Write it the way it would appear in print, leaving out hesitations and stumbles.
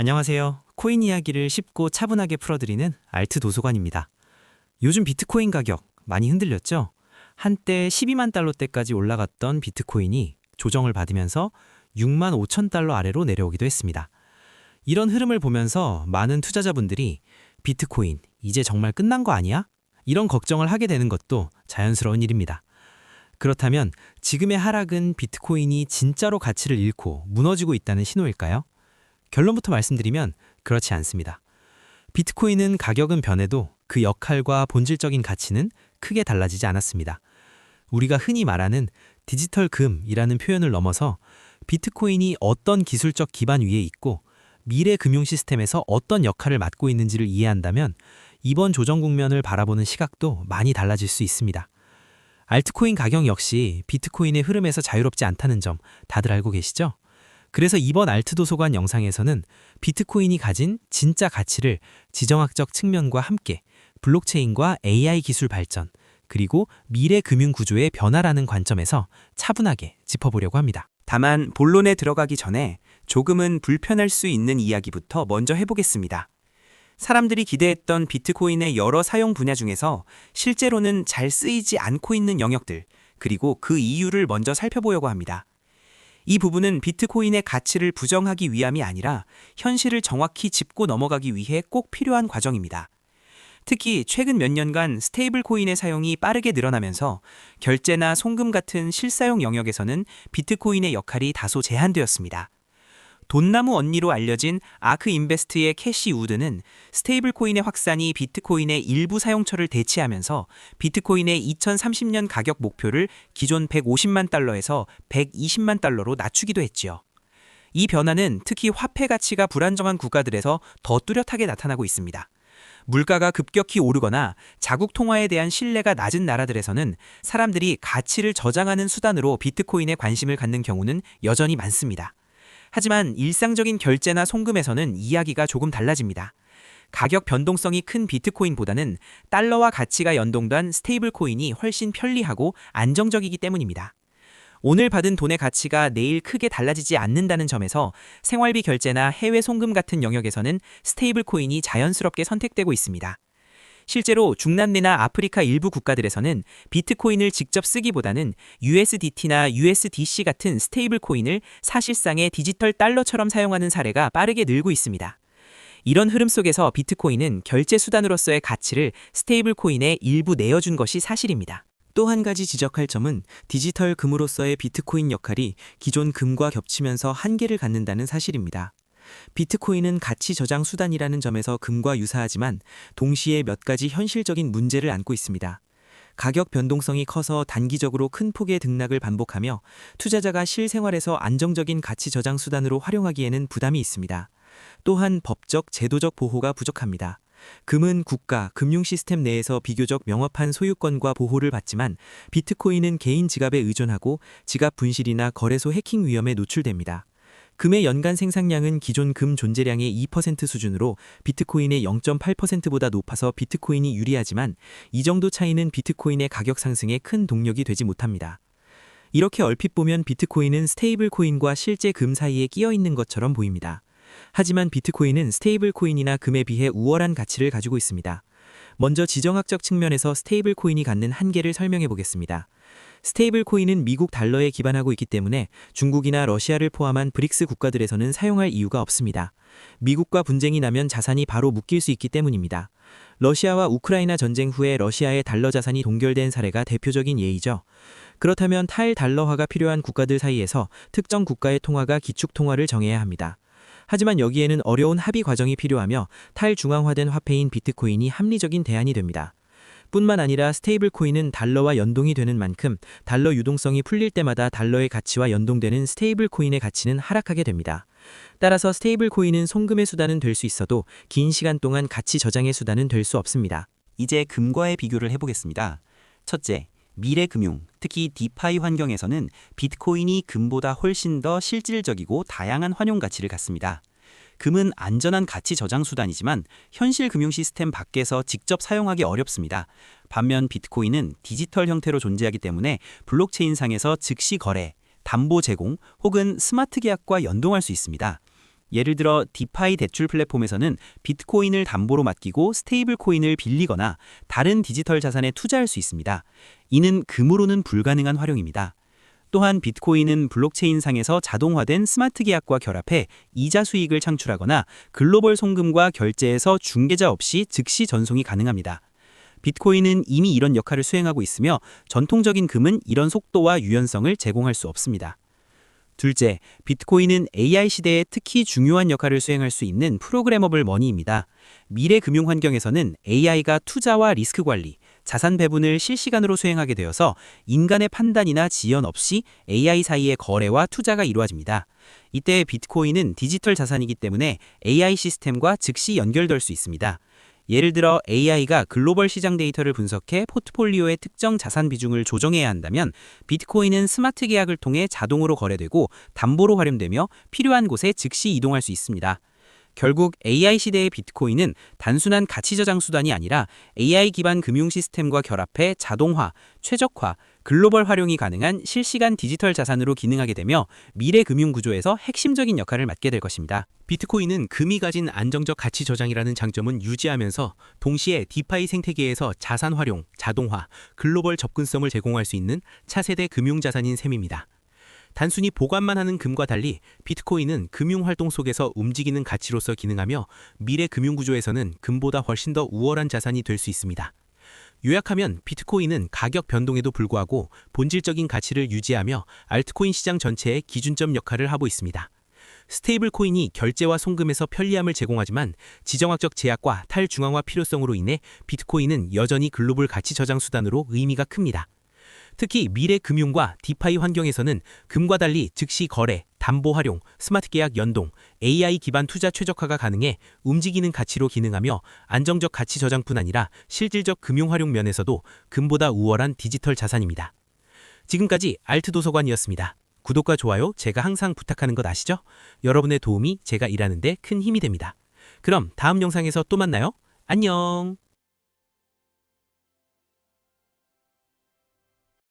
안녕하세요. 코인 이야기를 쉽고 차분하게 풀어드리는 알트 도서관입니다. 요즘 비트코인 가격 많이 흔들렸죠? 한때 12만 달러대까지 올라갔던 비트코인이 조정을 받으면서 6만 5천 달러 아래로 내려오기도 했습니다. 이런 흐름을 보면서 많은 투자자분들이 비트코인 이제 정말 끝난 거 아니야? 이런 걱정을 하게 되는 것도 자연스러운 일입니다. 그렇다면 지금의 하락은 비트코인이 진짜로 가치를 잃고 무너지고 있다는 신호일까요? 결론부터 말씀드리면 그렇지 않습니다. 비트코인은 가격은 변해도 그 역할과 본질적인 가치는 크게 달라지지 않았습니다. 우리가 흔히 말하는 디지털 금이라는 표현을 넘어서 비트코인이 어떤 기술적 기반 위에 있고 미래 금융 시스템에서 어떤 역할을 맡고 있는지를 이해한다면 이번 조정 국면을 바라보는 시각도 많이 달라질 수 있습니다. 알트코인 가격 역시 비트코인의 흐름에서 자유롭지 않다는 점 다들 알고 계시죠? 그래서 이번 알트 도서관 영상에서는 비트코인이 가진 진짜 가치를 지정학적 측면과 함께 블록체인과 AI 기술 발전, 그리고 미래 금융 구조의 변화라는 관점에서 차분하게 짚어보려고 합니다. 다만 본론에 들어가기 전에 조금은 불편할 수 있는 이야기부터 먼저 해보겠습니다. 사람들이 기대했던 비트코인의 여러 사용 분야 중에서 실제로는 잘 쓰이지 않고 있는 영역들, 그리고 그 이유를 먼저 살펴보려고 합니다. 이 부분은 비트코인의 가치를 부정하기 위함이 아니라 현실을 정확히 짚고 넘어가기 위해 꼭 필요한 과정입니다. 특히 최근 몇 년간 스테이블 코인의 사용이 빠르게 늘어나면서 결제나 송금 같은 실사용 영역에서는 비트코인의 역할이 다소 제한되었습니다. 돈나무 언니로 알려진 아크 인베스트의 캐시 우드는 스테이블 코인의 확산이 비트코인의 일부 사용처를 대체하면서 비트코인의 2030년 가격 목표를 기존 150만 달러에서 120만 달러로 낮추기도 했지요. 이 변화는 특히 화폐 가치가 불안정한 국가들에서 더 뚜렷하게 나타나고 있습니다. 물가가 급격히 오르거나 자국 통화에 대한 신뢰가 낮은 나라들에서는 사람들이 가치를 저장하는 수단으로 비트코인에 관심을 갖는 경우는 여전히 많습니다. 하지만 일상적인 결제나 송금에서는 이야기가 조금 달라집니다. 가격 변동성이 큰 비트코인보다는 달러와 가치가 연동된 스테이블 코인이 훨씬 편리하고 안정적이기 때문입니다. 오늘 받은 돈의 가치가 내일 크게 달라지지 않는다는 점에서 생활비 결제나 해외 송금 같은 영역에서는 스테이블 코인이 자연스럽게 선택되고 있습니다. 실제로 중남미나 아프리카 일부 국가들에서는 비트코인을 직접 쓰기보다는 USDT나 USDC 같은 스테이블 코인을 사실상의 디지털 달러처럼 사용하는 사례가 빠르게 늘고 있습니다. 이런 흐름 속에서 비트코인은 결제 수단으로서의 가치를 스테이블 코인에 일부 내어준 것이 사실입니다. 또 한 가지 지적할 점은 디지털 금으로서의 비트코인 역할이 기존 금과 겹치면서 한계를 갖는다는 사실입니다. 비트코인은 가치 저장 수단이라는 점에서 금과 유사하지만 동시에 몇 가지 현실적인 문제를 안고 있습니다. 가격 변동성이 커서 단기적으로 큰 폭의 등락을 반복하며 투자자가 실생활에서 안정적인 가치 저장 수단으로 활용하기에는 부담이 있습니다. 또한 법적, 제도적 보호가 부족합니다. 금은 국가, 금융 시스템 내에서 비교적 명확한 소유권과 보호를 받지만 비트코인은 개인 지갑에 의존하고 지갑 분실이나 거래소 해킹 위험에 노출됩니다. 금의 연간 생산량은 기존 금 존재량의 2% 수준으로 비트코인의 0.8%보다 높아서 비트코인이 유리하지만 이 정도 차이는 비트코인의 가격 상승에 큰 동력이 되지 못합니다. 이렇게 얼핏 보면 비트코인은 스테이블 코인과 실제 금 사이에 끼어 있는 것처럼 보입니다. 하지만 비트코인은 스테이블 코인이나 금에 비해 우월한 가치를 가지고 있습니다. 먼저 지정학적 측면에서 스테이블 코인이 갖는 한계를 설명해 보겠습니다. 스테이블 코인은 미국 달러에 기반하고 있기 때문에 중국이나 러시아를 포함한 브릭스 국가들에서는 사용할 이유가 없습니다. 미국과 분쟁이 나면 자산이 바로 묶일 수 있기 때문입니다. 러시아와 우크라이나 전쟁 후에 러시아의 달러 자산이 동결된 사례가 대표적인 예이죠. 그렇다면 탈달러화가 필요한 국가들 사이에서 특정 국가의 통화가 기축 통화를 정해야 합니다. 하지만 여기에는 어려운 합의 과정이 필요하며 탈중앙화된 화폐인 비트코인이 합리적인 대안이 됩니다. 뿐만 아니라 스테이블 코인은 달러와 연동이 되는 만큼 달러 유동성이 풀릴 때마다 달러의 가치와 연동되는 스테이블 코인의 가치는 하락하게 됩니다. 따라서 스테이블 코인은 송금의 수단은 될 수 있어도 긴 시간 동안 가치 저장의 수단은 될 수 없습니다. 이제 금과의 비교를 해보겠습니다. 첫째, 미래 금융, 특히 디파이 환경에서는 비트코인이 금보다 훨씬 더 실질적이고 다양한 활용 가치를 갖습니다. 금은 안전한 가치 저장 수단이지만 현실 금융 시스템 밖에서 직접 사용하기 어렵습니다. 반면 비트코인은 디지털 형태로 존재하기 때문에 블록체인상에서 즉시 거래, 담보 제공 혹은 스마트 계약과 연동할 수 있습니다. 예를 들어 디파이 대출 플랫폼에서는 비트코인을 담보로 맡기고 스테이블 코인을 빌리거나 다른 디지털 자산에 투자할 수 있습니다. 이는 금으로는 불가능한 활용입니다. 또한 비트코인은 블록체인상에서 자동화된 스마트 계약과 결합해 이자 수익을 창출하거나 글로벌 송금과 결제에서 중개자 없이 즉시 전송이 가능합니다. 비트코인은 이미 이런 역할을 수행하고 있으며 전통적인 금은 이런 속도와 유연성을 제공할 수 없습니다. 둘째, 비트코인은 AI 시대에 특히 중요한 역할을 수행할 수 있는 프로그래머블 머니입니다. 미래 금융 환경에서는 AI가 투자와 리스크 관리, 자산 배분을 실시간으로 수행하게 되어서 인간의 판단이나 지연 없이 AI 사이의 거래와 투자가 이루어집니다. 이때 비트코인은 디지털 자산이기 때문에 AI 시스템과 즉시 연결될 수 있습니다. 예를 들어 AI가 글로벌 시장 데이터를 분석해 포트폴리오의 특정 자산 비중을 조정해야 한다면 비트코인은 스마트 계약을 통해 자동으로 거래되고 담보로 활용되며 필요한 곳에 즉시 이동할 수 있습니다. 결국 AI 시대의 비트코인은 단순한 가치 저장 수단이 아니라 AI 기반 금융 시스템과 결합해 자동화, 최적화, 글로벌 활용이 가능한 실시간 디지털 자산으로 기능하게 되며 미래 금융 구조에서 핵심적인 역할을 맡게 될 것입니다. 비트코인은 금이 가진 안정적 가치 저장이라는 장점은 유지하면서 동시에 디파이 생태계에서 자산 활용, 자동화, 글로벌 접근성을 제공할 수 있는 차세대 금융자산인 셈입니다. 단순히 보관만 하는 금과 달리 비트코인은 금융활동 속에서 움직이는 가치로서 기능하며 미래 금융구조에서는 금보다 훨씬 더 우월한 자산이 될 수 있습니다. 요약하면 비트코인은 가격 변동에도 불구하고 본질적인 가치를 유지하며 알트코인 시장 전체의 기준점 역할을 하고 있습니다. 스테이블 코인이 결제와 송금에서 편리함을 제공하지만 지정학적 제약과 탈중앙화 필요성으로 인해 비트코인은 여전히 글로벌 가치 저장 수단으로 의미가 큽니다. 특히 미래 금융과 디파이 환경에서는 금과 달리 즉시 거래, 담보 활용, 스마트 계약 연동, AI 기반 투자 최적화가 가능해 움직이는 가치로 기능하며 안정적 가치 저장뿐 아니라 실질적 금융 활용 면에서도 금보다 우월한 디지털 자산입니다. 지금까지 알트도서관이었습니다. 구독과 좋아요 제가 항상 부탁하는 것 아시죠? 여러분의 도움이 제가 일하는 데 큰 힘이 됩니다. 그럼 다음 영상에서 또 만나요. 안녕!